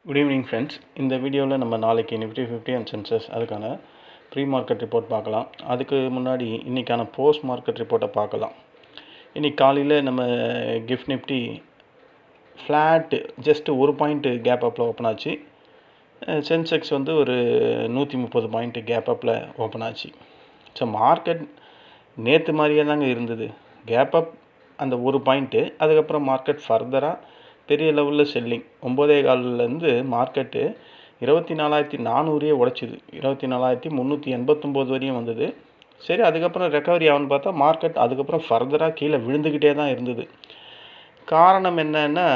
Good evening friends. இந்த வீடியோவில் நம்ம நாளைக்கு நிஃப்டி 50 அண்ட் சென்சஸ் அதுக்கான ப்ரீ மார்க்கெட் ரிப்போர்ட் பார்க்கலாம். அதுக்கு முன்னாடி இன்றைக்கான போஸ்ட் மார்க்கெட் ரிப்போர்ட்டை பார்க்கலாம். இன்றைக்கி காலையில் நம்ம கிஃப்ட் நிஃப்டி ஃப்ளாட்டு ஜஸ்ட் ஒரு பாயிண்ட் கேப் அப்பில் ஓப்பன் ஆச்சு. சென்செக்ஸ் வந்து ஒரு 130 பாயிண்ட் கேப் அப்பில் ஓப்பன் ஆச்சு. ஸோ மார்க்கெட் நேற்று மாதிரியே தாங்க இருந்தது. கேப் அப் அந்த ஒரு பாயிண்ட்டு, அதுக்கப்புறம் மார்க்கெட் ஃபர்தராக பெரிய லெவலில் செல்லிங் 9.15 மார்க்கெட்டு 24,400 உடைச்சிது. 24,389 வரையும் வந்தது. சரி, அதுக்கப்புறம் ரெக்கவரி ஆகும்னு பார்த்தா மார்க்கெட் அதுக்கப்புறம் ஃபர்தராக கீழே விழுந்துக்கிட்டே தான் இருந்தது. காரணம் என்னன்னா,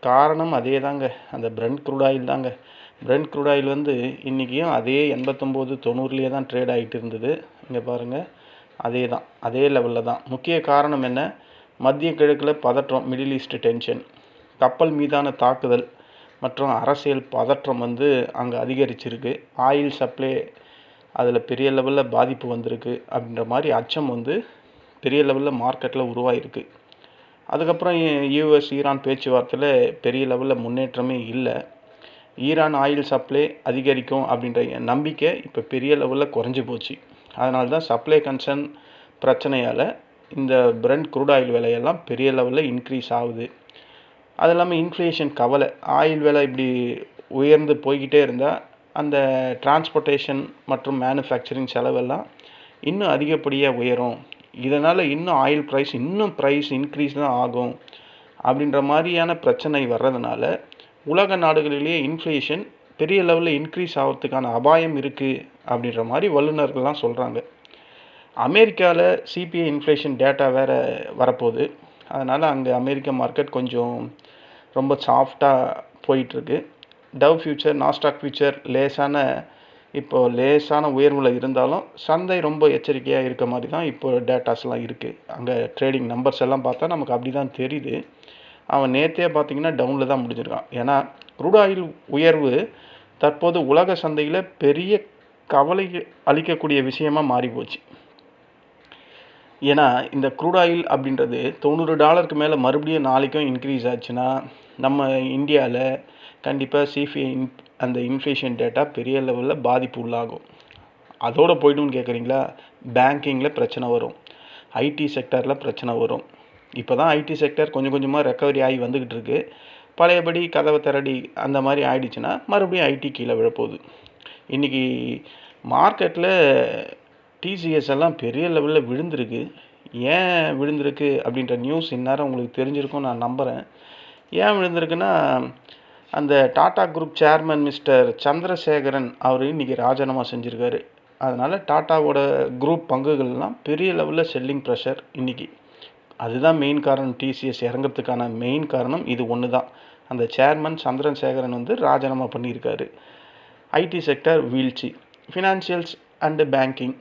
காரணம் அதே தாங்க, அந்த பிரெண்ட் க்ரூட் ஆயில் தாங்க. பிரெண்ட் க்ரூட் ஆயில் வந்து இன்றைக்கியும் அதே 89-90 தான் ட்ரேட் ஆகிட்டு இருந்தது. இங்கே பாருங்கள், அதே லெவலில் தான். முக்கிய காரணம் என்ன? மத்திய கிழக்கில் பதற்றம், மிடில் ஈஸ்ட் டென்ஷன், கப்பல் மீதான தாக்குதல் மற்றும் அரசியல் பதற்றம் வந்து அங்கே அதிகரிச்சிருக்கு. ஆயில் சப்ளை அதில் பெரிய லெவலில் பாதிப்பு வந்திருக்கு அப்படின்ற மாதிரி அச்சம் வந்து பெரிய லெவலில் மார்க்கெட்டில் உருவாகிருக்கு. அதுக்கப்புறம் யூஎஸ் ஈரான் பேச்சுவார்த்தையில் பெரிய லெவலில் முன்னேற்றமே இல்லை. ஈரான் ஆயில் சப்ளை அதிகரிக்கும் அப்படின்ற நம்பிக்கை இப்போ பெரிய லெவலில் குறைஞ்சி போச்சு. அதனால தான் சப்ளை கன்சர்ன் பிரச்சனையால் இந்த பிரெண்ட் க்ரூட் ஆயில் விலையெல்லாம் பெரிய லெவலில் இன்க்ரீஸ் ஆகுது. அது இல்லாமல் இன்ஃப்ளேஷன் கவலை. ஆயில் விலை இப்படி உயர்ந்து போய்கிட்டே இருந்தால் அந்த டிரான்ஸ்போர்ட்டேஷன் மற்றும் மேனுஃபேக்சரிங் செலவெல்லாம் இன்னும் அதிகப்படியாக உயரும். இதனால் இன்னும் ஆயில் ப்ரைஸ் இன்க்ரீஸ் தான் ஆகும் அப்படின்ற மாதிரியான பிரச்சனை வர்றதுனால உலக நாடுகளிலேயே இன்ஃப்ளேஷன் பெரிய லெவலில் இன்க்ரீஸ் ஆகிறதுக்கான அபாயம் இருக்குது அப்படின்ற மாதிரி வல்லுநர்கள்லாம் சொல்கிறாங்க. அமெரிக்காவில் சிபிஐ இன்ஃப்ளேஷன் டேட்டா வேறு வரப்போகுது. அதனால் அங்கே அமெரிக்க மார்க்கெட் கொஞ்சம் ரொம்ப சாஃப்டாக போயிட்டுருக்கு. டவ் ஃபியூச்சர், நாஸ்டாக் ஃபியூச்சர் லேசான உயர்வில் இருந்தாலும் சந்தை ரொம்ப எச்சரிக்கையாக இருக்க மாதிரி தான் இப்போ டேட்டாஸ்லாம் இருக்குது. அங்கே ட்ரேடிங் நம்பர்ஸ் எல்லாம் பார்த்தா நமக்கு அப்படி தான் தெரியுது. அவன் நேற்றே பார்த்திங்கன்னா டவுனில் தான் முடிஞ்சிருக்கான். ஏன்னா க்ரூட் ஆயில் உயர்வு தற்போது உலக சந்தையில் பெரிய கவலை அளிக்கக்கூடிய விஷயமாக மாறி போச்சு. ஏன்னா இந்த க்ரூட் ஆயில் அப்படின்றது $90 மேலே மறுபடியும் நாளைக்கும் இன்க்ரீஸ் ஆச்சுன்னா நம்ம இந்தியாவில் கண்டிப்பாக சிபிஐ அந்த இன்ஃப்ளேஷன் டேட்டா பெரிய லெவலில் பாதிப்பு உள்ளாகும். அதோடு போய்டுன்னு கேட்குறீங்களா? பேங்கிங்கில் பிரச்சனை வரும், ஐடி செக்டரில் பிரச்சனை வரும். இப்போ தான் ஐடி செக்டர் கொஞ்சம் கொஞ்சமாக ரெக்கவரி ஆகி வந்துக்கிட்டு இருக்குது. பழையபடி கதவை திரடி அந்த மாதிரி ஆயிடுச்சுன்னா மறுபடியும் ஐடி கீழே விழப்போகுது. இன்றைக்கி மார்க்கெட்டில் டிசிஎஸ் எல்லாம் பெரிய லெவலில் விழுந்திருக்கு. ஏன் விழுந்திருக்கு அப்படின்ற நியூஸ் இந்நேரம் உங்களுக்கு தெரிஞ்சிருக்கும் நான் நம்புகிறேன். ஏன் விழுந்திருக்குன்னா, அந்த Tata group chairman mister Chandrasekaran அவர் இன்றைக்கி ராஜினாமா செஞ்சுருக்காரு. அதனால் டாட்டாவோட குரூப் பங்குகள்லாம் பெரிய லெவலில் செல்லிங் ப்ரெஷர் இன்றைக்கி. அதுதான் மெயின் காரணம். டிசிஎஸ் இறங்கிறதுக்கான மெயின் காரணம் இது ஒன்று தான். அந்த சேர்மன் சந்திரசேகரன் வந்து ராஜினாமா பண்ணியிருக்காரு. ஐடி செக்டர் வீழ்ச்சி, ஃபினான்ஷியல்ஸ் அண்டு பேங்கிங்,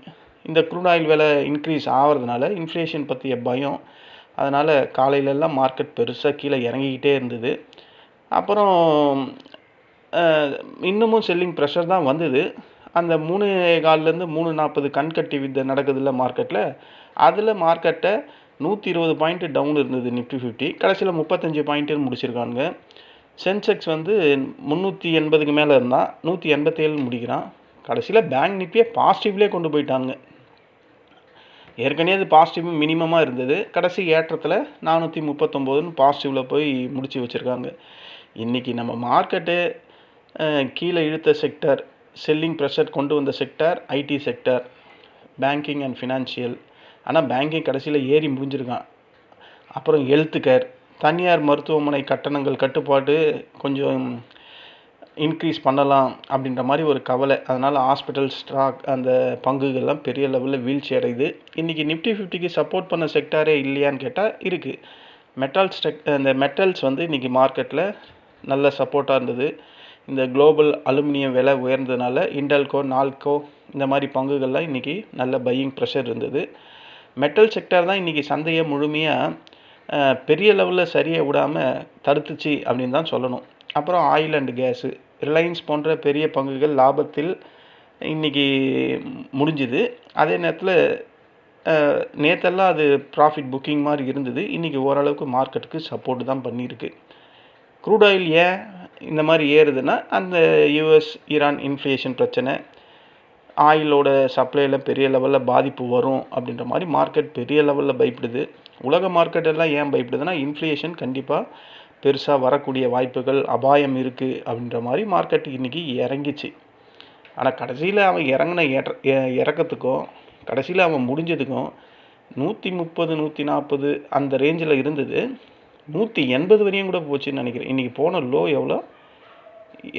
இந்த க்ரூட் ஆயில் விலை இன்க்ரீஸ் ஆகிறதுனால இன்ஃப்ளேஷன் பற்றிய பயம். அதனால் காலையிலெல்லாம் மார்க்கெட் பெருசாக கீழே இறங்கிக்கிட்டே இருந்தது. அப்புறம் இன்னமும் செல்லிங் ப்ரெஷர் தான் வந்தது. அந்த 3.15 3:40 கண்கட்டி வித்தை நடக்குதுல்ல மார்க்கெட்டில், அதில் மார்க்கெட்டை 120 பாயிண்ட்டு டவுன் இருந்தது நிஃப்டி 50. கடைசியில் 35 பாயிண்ட்டுன்னு முடிச்சிருக்காங்க. சென்செக்ஸ் வந்து 380க்கு மேலே இருந்தால் 187 முடிக்கிறான். கடைசியில் பேங்க் நிஃப்டியை பாசிட்டிவ்லேயே கொண்டு போயிட்டாங்க. ஏற்கனவே அது பாசிட்டிவ் மினிமமாக இருந்தது. கடைசி ஏற்றத்தில் 439ன்னு பாசிட்டிவில் போய் முடித்து வச்சுருக்காங்க. இன்றைக்கி நம்ம மார்க்கெட்டு கீழே இழுத்த செக்டர், செல்லிங் ப்ரெஷர் கொண்டு வந்த sector IT sector, banking and financial. ஆனால் பேங்கிங் கடைசியில் ஏறி முடிஞ்சிருக்கான். அப்புறம் ஹெல்த் கேர், தனியார் மருத்துவமனை கட்டணங்கள் கட்டுப்பாடு கொஞ்சம் இன்க்ரீஸ் பண்ணலாம் அப்படின்ற மாதிரி ஒரு கவலை. அதனால் ஹாஸ்பிட்டல் ஸ்டாக் அந்த பங்குகள்லாம் பெரிய லெவலில் வீழ்ச்சி அடையுது. இன்றைக்கி நிஃப்டி 50க்கு சப்போர்ட் பண்ண செக்டாரே இல்லையான்னு கேட்டால் இருக்குது. இந்த மெட்டல்ஸ் வந்து இன்றைக்கி மார்க்கெட்டில் நல்ல சப்போர்ட்டாக இருந்தது. இந்த குளோபல் அலுமினியம் விலை உயர்ந்ததுனால இண்டல்கோ, நால்கோ இந்த மாதிரி பங்குகள்லாம் இன்றைக்கி நல்ல பையிங் ப்ரெஷர் இருந்தது. மெட்டல் செக்டார் தான் இன்றைக்கி சந்தையை முழுமையாக பெரிய லெவலில் சரியாக விடாமல் தடுத்துச்சு அப்படின்னு தான் சொல்லணும். அப்புறம் ஆயில் அண்டு கேஸு, ரிலையன்ஸ் போன்ற பெரிய பங்குகள் லாபத்தில் இன்றைக்கி முடிஞ்சுது. அதே நேரத்தில் நேற்றெல்லாம் அது ப்ராஃபிட் புக்கிங் மாதிரி இருந்தது. இன்றைக்கி ஓரளவுக்கு மார்க்கெட்டுக்கு சப்போர்ட் தான் பண்ணியிருக்கு. க்ரூட் ஆயில் ஏன் இந்த மாதிரி ஏறுதுன்னா அந்த யூஎஸ் ஈரான் இன்ஃப்ளேஷன் பிரச்சனை, ஆயிலோட சப்ளையில் பெரிய லெவலில் பாதிப்பு வரும் அப்படின்ற மாதிரி மார்க்கெட் பெரிய லெவலில் பயப்படுது. உலக மார்க்கெட் எல்லாம் ஏன் பயப்படுதுன்னா, இன்ஃப்ளேஷன் கண்டிப்பாக பெருசாக வரக்கூடிய வாய்ப்புகள், அபாயம் இருக்குது அப்படின்ற மாதிரி மார்க்கெட் இன்றைக்கி இறங்கிச்சு. ஆனால் கடைசியில் அவன் இறக்கத்துக்கும் கடைசியில் அவன் முடிஞ்சதுக்கும் 130 140 அந்த ரேஞ்சில் இருந்தது. 180 வரையும் கூட போச்சுன்னு நினைக்கிறேன். இன்றைக்கி போன லோ எவ்வளோ,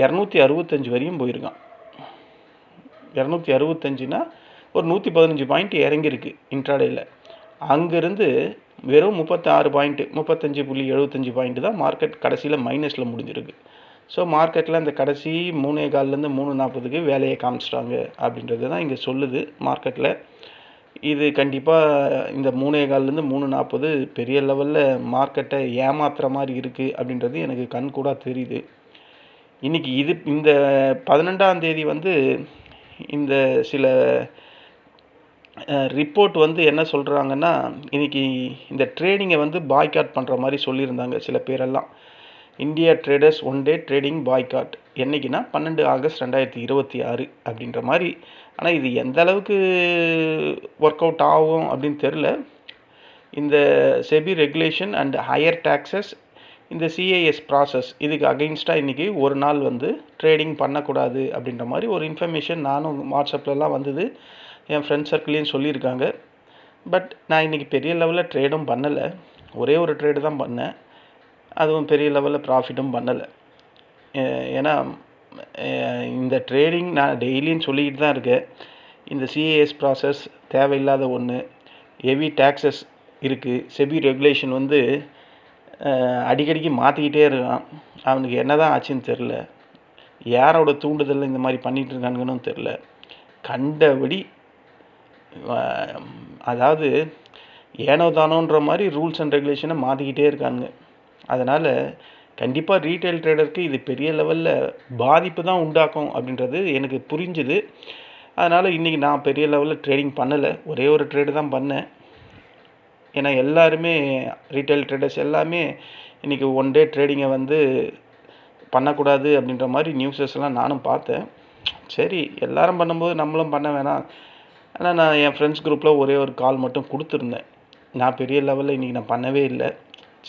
265 வரையும் போயிருக்கான். 265னா ஒரு 115 பாயிண்ட் இறங்கியிருக்கு இன்ட்ராடேயில். அங்கேருந்து வெறும் 36 பாயிண்ட்டு 35.75 பாயிண்ட்டு தான் மார்க்கெட் கடைசியில் மைனஸில் முடிஞ்சிருக்கு. ஸோ மார்க்கெட்டில் அந்த கடைசி 3.15 3:40க்கு வேலையை காமிச்சிட்டாங்க அப்படின்றது தான் இங்கே சொல்லுது மார்க்கெட்டில். இது கண்டிப்பாக இந்த 3.15 3:40 பெரிய லெவலில் மார்க்கெட்டை ஏமாத்துகிற மாதிரி இருக்குது அப்படின்றது எனக்கு கண்கூடாக தெரியுது. இன்றைக்கி இந்த 12ஆம் தேதி இந்த சில ரிப்போர்ட் என்ன சொல்கிறாங்கன்னா, இன்றைக்கி இந்த ட்ரேடிங்கை பாய்காட் பண்ணுற மாதிரி சொல்லியிருந்தாங்க சில பேரெல்லாம். India traders 1 day trading boycott என்றைக்குன்னா 12 ஆகஸ்ட் 2026 அப்படின்ற மாதிரி. ஆனால் இது எந்த அளவுக்கு ஒர்க் அவுட் ஆகும் அப்படின்னு தெரில. இந்த SEBI regulation and higher taxes, இந்த சிஐஎஸ் ப்ராசஸ், இதுக்கு அகெயின்ஸ்டாக இன்றைக்கி ஒரு நாள் ட்ரேடிங் பண்ணக்கூடாது அப்படின்ற மாதிரி ஒரு இன்ஃபர்மேஷன் நானும் வாட்ஸ்அப்லலாம் வந்தது. என் ஃப்ரெண்ட்ஸ் சர்க்கிளையும் சொல்லியிருக்காங்க. பட் நான் இன்றைக்கி பெரிய லெவலில் ட்ரேடும் பண்ணலை. ஒரே ஒரு ட்ரேடு தான் பண்ணேன். அதுவும் பெரிய லெவலில் ப்ராஃபிட்டும் பண்ணலை. ஏன்னா இந்த ட்ரேடிங் நான் டெய்லியும் சொல்லிக்கிட்டு தான் இருக்கேன். இந்த சிஏஎஸ் ப்ராசஸ் தேவையில்லாத ஒன்று. ஹெவி டேக்ஸஸ் இருக்குது. செபி ரெகுலேஷன் அடிக்கடிக்கு மாற்றிக்கிட்டே இருக்கான். அவனுக்கு என்ன தான் ஆச்சுன்னு தெரில. யாரோட தூண்டுதலில் இந்த மாதிரி பண்ணிகிட்டு இருக்கானுங்கன்னு தெரில. கண்டபடி அதாவது ஏனோ தானோன்ற மாதிரி ரூல்ஸ் அண்ட் ரெகுலேஷனை மாற்றிக்கிட்டே இருக்கானுங்க. அதனால் கண்டிப்பாக ரீட்டைல் ட்ரேடருக்கு இது பெரிய லெவலில் பாதிப்பு தான் உண்டாக்கும் அப்படின்றது எனக்கு புரிஞ்சுது. அதனால் இன்றைக்கி நான் பெரிய லெவலில் ட்ரேடிங் பண்ணலை. ஒரே ஒரு ட்ரேடு தான் பண்ணேன். ஏன்னா எல்லாருமே ரீட்டைல் ட்ரேடர்ஸ் எல்லாமே இன்றைக்கி 1 டே ட்ரேடிங்கை பண்ணக்கூடாது அப்படின்ற மாதிரி நியூஸஸ்லாம் நானும் பார்த்தேன். சரி, எல்லாரும் பண்ணும்போது நம்மளும் பண்ண வேணாம். ஆனால் நான் என் ஃப்ரெண்ட்ஸ் குரூப்பில் ஒரே ஒரு கால் மட்டும் கொடுத்துருந்தேன். நான் பெரிய லெவலில் இன்றைக்கி நான் பண்ணவே இல்லை.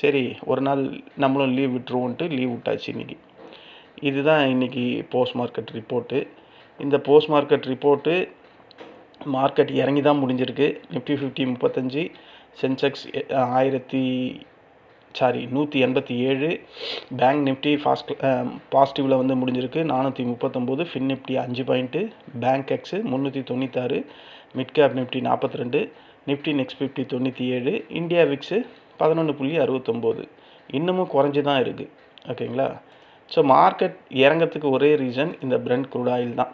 சரி, ஒரு நாள் நம்மளும் லீவ் விட்டுருவோன்ட்டு லீவ் விட்டாச்சு இன்றைக்கி. இதுதான் இன்றைக்கி போஸ்ட் மார்க்கெட் ரிப்போர்ட்டு. இந்த போஸ்ட் மார்க்கெட் ரிப்போர்ட்டு மார்க்கெட் இறங்கி தான் முடிஞ்சிருக்கு. நிஃப்டி 50 35, சென்செக்ஸ் 187, பேங்க் நிஃப்டி பாசிட்டிவில் முடிஞ்சிருக்கு 439, fin Nifty 5 point, bank x 396, mid cap Nifty 42, Nifty next 50 97, India VIX 11.69. இன்னமும் குறைஞ்சி தான் இருக்குது. ஓகேங்களா? ஸோ மார்க்கெட் இறங்கிறதுக்கு ஒரே ரீசன் இந்த பிரெண்ட் க்ரூட் ஆயில் தான்.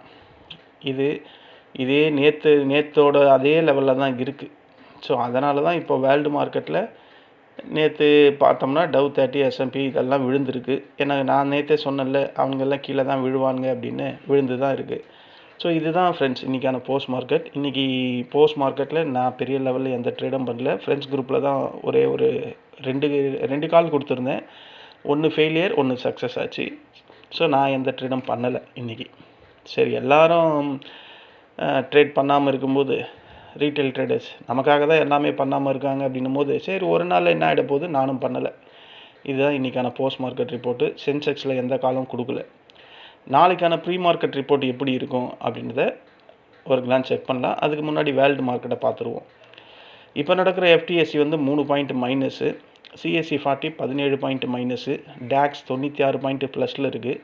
இதே நேற்றோட அதே லெவலில் தான் இருக்குது. ஸோ அதனால தான் இப்போ வேர்ல்டு மார்க்கெட்டில் நேற்று பார்த்தோம்னா டவ் 30 S&P இதெல்லாம் விழுந்திருக்கு. ஏன்னா நான் நேற்றே சொன்னேன்ல, அவங்கெல்லாம் கீழே தான் விழுவாங்க அப்படின்னு, விழுந்து தான் இருக்குது. ஸோ இதுதான் ஃப்ரெண்ட்ஸ் இன்றைக்கான போஸ்ட் மார்க்கெட். இன்றைக்கி போஸ்ட் மார்க்கெட்டில் நான் பெரிய லெவலில் எந்த ட்ரேடும் பண்ணல. ஃப்ரெண்ட்ஸ் குரூப்பில் தான் ஒரே ஒரு ரெண்டு கால் கொடுத்துருந்தேன். ஒன்று ஃபெயிலியர், ஒன்று சக்ஸஸ் ஆச்சு. ஸோ நான் எந்த ட்ரேடும் பண்ணலை இன்றைக்கி. சரி, எல்லாரும் ட்ரேட் பண்ணாமல் இருக்கும்போது ரீட்டைல் ட்ரேடர்ஸ் நமக்காக தான் எல்லாமே பண்ணாமல் இருக்காங்க அப்படின்னும் போது, சரி ஒரு நாளில் என்ன ஆகிட போகுது, நானும் பண்ணலை. இதுதான் இன்றைக்கான போஸ்ட் மார்க்கெட் ரிப்போர்ட்டு. சென்செக்ஸில் எந்த காலம் கொடுக்கல. நாளைக்கான ப்ரீ மார்க்கெட் ரிப்போர்ட் எப்படி இருக்கும் அப்படின்றத ஒரு கிளான்ஸ் செக் பண்ணலாம். அதுக்கு முன்னாடி வேர்ல்டு மார்க்கெட்டை பார்த்துருவோம். இப்போ நடக்கிற FTSE 3 point minus, CSE 40 17 point minus, DAX 96 point ப்ளஸில் இருக்குது.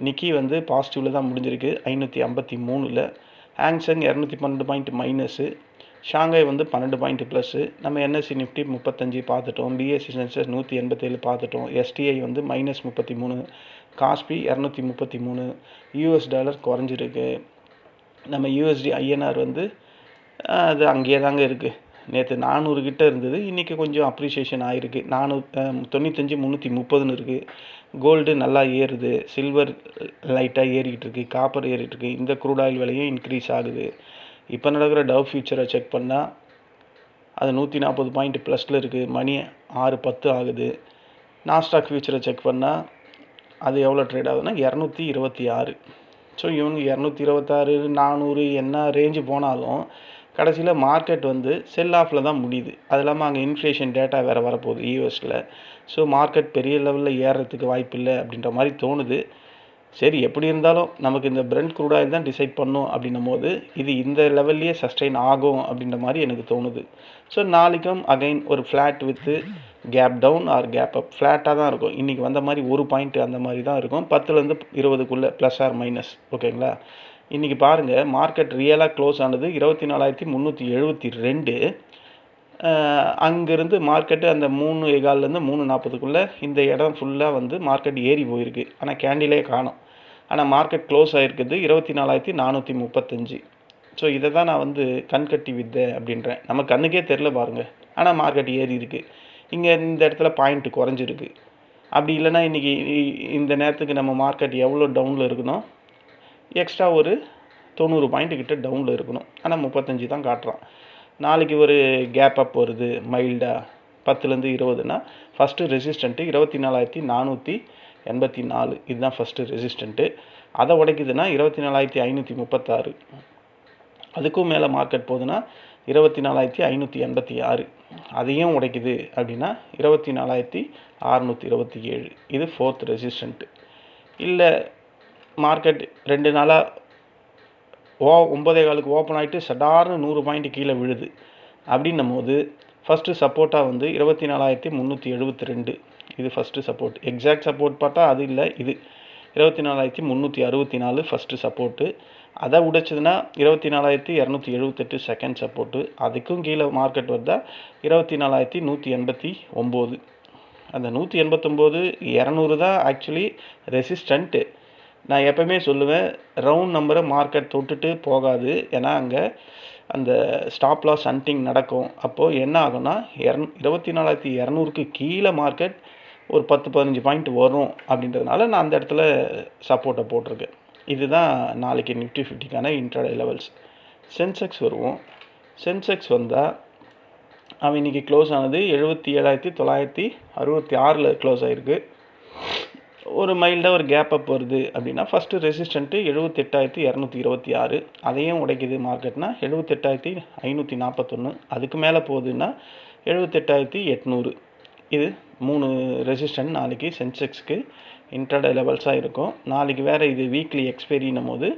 நிக்கி பாசிட்டிவில் தான் முடிஞ்சிருக்கு 553. Hang Seng 212 point minus, Shanghai 12 point plus. நம்ம NSE நிஃப்டி 35 பார்த்துட்டோம். BSE சென்சஸ் 187 பார்த்துட்டோம். STI -33, காஸ்பி 233. US டாலர் குறைஞ்சிருக்கு. நம்ம USD INR அது அங்கேயே தாங்க இருக்குது. நேற்று 400 கிட்ட இருந்தது. இன்றைக்கி கொஞ்சம் அப்ரிஷியேஷன் ஆகிருக்கு. 495 330 இருக்குது. கோல்டு நல்லா ஏறுது. சில்வர் லைட்டாக ஏறிக்கிட்டு இருக்குது. காப்பர் ஏறிட்டு இருக்குது. இந்த க்ரூட் ஆயில் விலையும் இன்க்ரீஸ் ஆகுது. இப்போ நடக்கிற டவ் ஃபியூச்சரை செக் பண்ணால் அது 140 பாயிண்ட் ப்ளஸில் இருக்குது. மணி 6:10 ஆகுது. நாஸ்டாக் ஃபியூச்சரை செக் பண்ணால் அது எவ்வளோ ட்ரேட் ஆகுதுன்னா 226. ஸோ இவங்க 226, 400 என்ன ரேஞ்சு போனாலும் கடைசியில் மார்க்கெட் வந்து செல் ஆஃபில் தான் முடியுது. அது இல்லாமல் அங்கே இன்ஃப்ளேஷன் டேட்டா வேறு வரப்போகுது யூஎஸில். ஸோ மார்க்கெட் பெரிய லெவலில் ஏறுறதுக்கு வாய்ப்பு இல்லை அப்படின்ற மாதிரி தோணுது. சரி, எப்படி இருந்தாலும் நமக்கு இந்த பிரெண்ட் க்ரூட் ஆயில் தான் டிசைட் பண்ணும் அப்படின்னும் போது இது இந்த லெவல்லையே சஸ்டெயின் ஆகும் அப்படின்ற மாதிரி எனக்கு தோணுது. ஸோ நாளைக்கும் அகைன் ஒரு flat with gap down or gap up, ஃப்ளாட்டாக தான் இருக்கும். இன்றைக்கி வந்த மாதிரி ஒரு பாயிண்ட் அந்த மாதிரி தான் இருக்கும், 10லேருந்து 20க்குள்ளே ப்ளஸ் ஆர் மைனஸ். ஓகேங்களா? இன்றைக்கி பாருங்கள், மார்க்கெட் ரியலாக க்ளோஸ் ஆனது 24,372. அங்கேருந்து மார்க்கெட்டு அந்த 3:15லேருந்து 3:40க்குள்ளே இந்த இடம் ஃபுல்லாக வந்து மார்க்கெட் ஏறி போயிருக்கு. ஆனால் கேண்டிலே காணோம். ஆனால் மார்க்கெட் க்ளோஸ் ஆகிருக்குது 24,435. ஸோ இதை தான் நான் வந்து கண்கட்டி வித்தை அப்படின்றேன். நம்ம கண்ணுக்கே தெரில பாருங்கள், ஆனால் மார்க்கெட் ஏறி இருக்குது. இங்கே இந்த இடத்துல பாயிண்ட் குறைஞ்சிருக்கு. அப்படி இல்லைன்னா இன்றைக்கி இந்த நேரத்துக்கு நம்ம மார்க்கெட் எவ்வளோ டவுனில் இருக்கணும், எக்ஸ்ட்ரா ஒரு 90 பாயிண்ட் கிட்ட டவுனில் இருக்கணும். ஆனால் 35 தான் காட்டுறான். நாளைக்கு ஒரு கேப் அப் வருது மைல்டாக 10லேருந்து 20னா ஃபஸ்ட்டு ரெசிஸ்டண்ட்டு 24,484. இதுதான் ஃபஸ்ட்டு ரெசிஸ்டண்ட்டு. அதை உடைக்குதுன்னா 24,536. அதுக்கும் மேலே மார்க்கெட் போகுதுன்னா 24,586. அதையும் உடைக்குது அப்படின்னா 24,627. இது 4th ரெசிஸ்டண்ட்டு. இல்லை மார்க்கெட் 2 நாளாக 9:15க்கு ஓப்பன் ஆகிட்டு சடார்னு 100 பாயிண்ட் கீழே விழுது அப்படின்னும் போது ஃபஸ்ட்டு சப்போர்ட்டாக வந்து 24,372. இது ஃபஸ்ட்டு சப்போர்ட். எக்ஸாக்ட் சப்போர்ட் பார்த்தா அது இல்லை, இது 24,364 ஃபஸ்ட்டு சப்போர்ட்டு. அதை உடைச்சதுன்னா 24,278 செகண்ட் சப்போர்ட்டு. அதுக்கும் கீழே மார்க்கெட் வந்தால் 24,189. அந்த 189, 200 தான் ஆக்சுவலி ரெசிஸ்டண்ட்டு. நான் எப்போவுமே சொல்லுவேன், ரவுண்ட் நம்பரை மார்க்கெட் தொட்டுட்டு போகாது. ஏன்னா அங்கே அந்த ஸ்டாப் லாஸ் ஹண்டிங் நடக்கும். அப்போது என்ன ஆகும்னா 24,200க்கு கீழே மார்க்கெட் ஒரு 10-15 பாயிண்ட் வரும் அப்படின்றதுனால நான் அந்த இடத்துல சப்போர்ட்டை போட்டிருக்கேன். இதுதான் நாளைக்கு நிஃப்டி 50க்கான இன்ட்ராடே லெவல்ஸ். சென்செக்ஸ் வருவோம். சென்செக்ஸ் வந்தால் அவன் இன்றைக்கி க்ளோஸ் ஆனது 77,966 க்ளோஸ் ஆகிருக்கு. ஒரு மைல்டாக ஒரு கேப் அப் வருது அப்படின்னா ஃபஸ்ட்டு ரெசிஸ்டண்ட்டு 78,226. அதையும் உடைக்குது மார்க்கெட்னா 78,541. அதுக்கு மேலே போகுதுன்னா 78,800. இது 3 ரெசிஸ்டன்ட் நாளைக்கு சென்செக்ஸ்க்கு இன்ட்ராடே லெவல்ஸாக இருக்கும். நாளைக்கு வேறு இது வீக்லி எக்ஸ்பைரின்னும் போது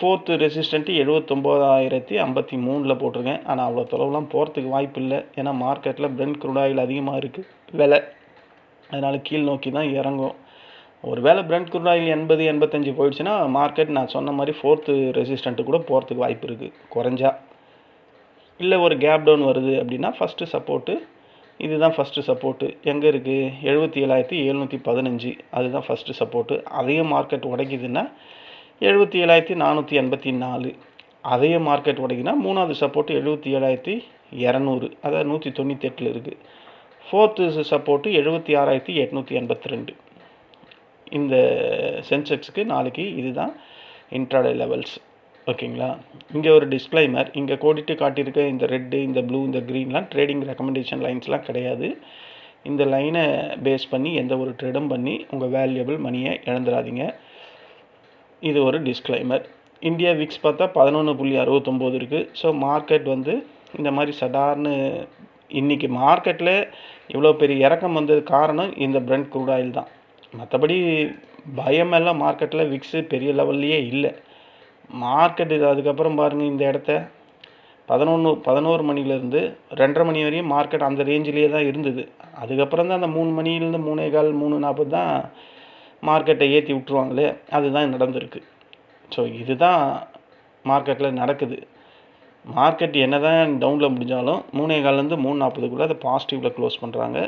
4th ரெசிஸ்டண்ட்டு 79,053 போட்டிருக்கேன். ஆனால் அவ்வளோ தொலைவுலாம் போகிறதுக்கு வாய்ப்பு இல்லை. ஏன்னா மார்க்கெட்டில் பிரெண்ட் க்ரூட் ஆயில் அதிகமாக இருக்குது விலை. அதனால் கீழ் நோக்கி தான் இறங்கும். ஒரு வேளை பிரெண்ட் க்ரூட் ஆயில் 80-85 போயிடுச்சுன்னா மார்க்கெட் நான் சொன்ன மாதிரி 4th ரெசிஸ்டண்ட்டு கூட போகிறதுக்கு வாய்ப்பு இருக்குது குறைஞ்சா. இல்லை ஒரு கேப் டவுன் வருது அப்படின்னா ஃபஸ்ட்டு சப்போர்ட்டு இதுதான் ஃபஸ்ட்டு சப்போர்ட்டு. எங்கே இருக்குது? 77,715. அதுதான் ஃபஸ்ட்டு சப்போர்ட்டு. அதையும் மார்க்கெட் உடைக்குதுன்னா 77,484. அதையும் மார்க்கெட் உடைக்குதுன்னா 3வது சப்போர்ட்டு 77,200. அதாவது 198 இருக்குது. 4th support 76,882. இந்த சென்செக்ஸுக்கு நாளைக்கு இதுதான் இன்ட்ராடே லெவல்ஸ். ஓகேங்களா? இங்கே ஒரு டிஸ்க்ளைமர், இங்கே கோடிட்டு காட்டியிருக்க இந்த ரெட்டு, இந்த ப்ளூ, இந்த க்ரீன்லாம் ட்ரேடிங் ரெக்கமெண்டேஷன் லைன்ஸ்லாம் கிடையாது. இந்த லைனை பேஸ் பண்ணி எந்த ஒரு ட்ரேடும் பண்ணி உங்கள் வேல்யூபிள் மணியை இழந்துடாதீங்க. இது ஒரு டிஸ்க்ளைமர். இந்தியா விக்ஸ் பார்த்தா 11.69 இருக்குது. ஸோ மார்க்கெட் வந்து இந்த மாதிரி சடார்னு இன்றைக்கி மார்க்கெட்டில் இவ்வளோ பெரிய இறக்கம் வந்தது காரணம் இந்த பிரெண்ட் க்ரூட் ஆயில் தான். மற்றபடி பயமெல்லாம் மார்க்கெட்டில் விக்ஸு பெரிய லெவல்லையே இல்லை. மார்க்கெட் இது அதுக்கப்புறம் பாருங்கள், இந்த இடத்த 11 மணிலேருந்து 2:30 மணி வரையும் மார்க்கெட் அந்த ரேஞ்சிலேயே தான் இருந்தது. அதுக்கப்புறம் தான் அந்த 3 மணிலேருந்து 3:15, 3:40 தான் மார்க்கெட்டை ஏற்றி விட்ருவாங்களே, அதுதான் நடந்திருக்கு. ஸோ இதுதான் மார்க்கெட்டில் நடக்குது. மார்க்கெட் என்ன தான் டவுனில் முடிஞ்சாலும் 3:15லேருந்து 3:40க்குள்ளே அதை பாசிட்டிவில் க்ளோஸ் பண்ணுறாங்க.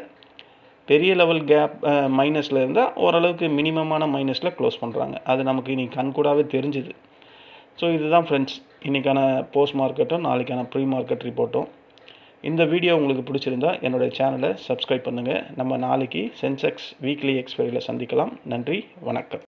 பெரிய லெவல் கேப் மைனஸில் இருந்தால் ஓரளவுக்கு மினிமமான மைனஸில் க்ளோஸ் பண்ணுறாங்க. அது நமக்கு இன்றைக்கி கண்கூடாகவே தெரிஞ்சுது. ஸோ இதுதான் ஃப்ரெண்ட்ஸ் இன்றைக்கான போஸ்ட் மார்க்கெட்டும் நாளைக்கான ப்ரீ மார்க்கெட் ரிப்போர்ட்டும். இந்த வீடியோ உங்களுக்கு பிடிச்சிருந்தா என்னுடைய சேனலை சப்ஸ்கிரைப் பண்ணுங்கள். நம்ம நாளைக்கு சென்செக்ஸ் வீக்லி எக்ஸ்பைரியில் சந்திக்கலாம். நன்றி, வணக்கம்.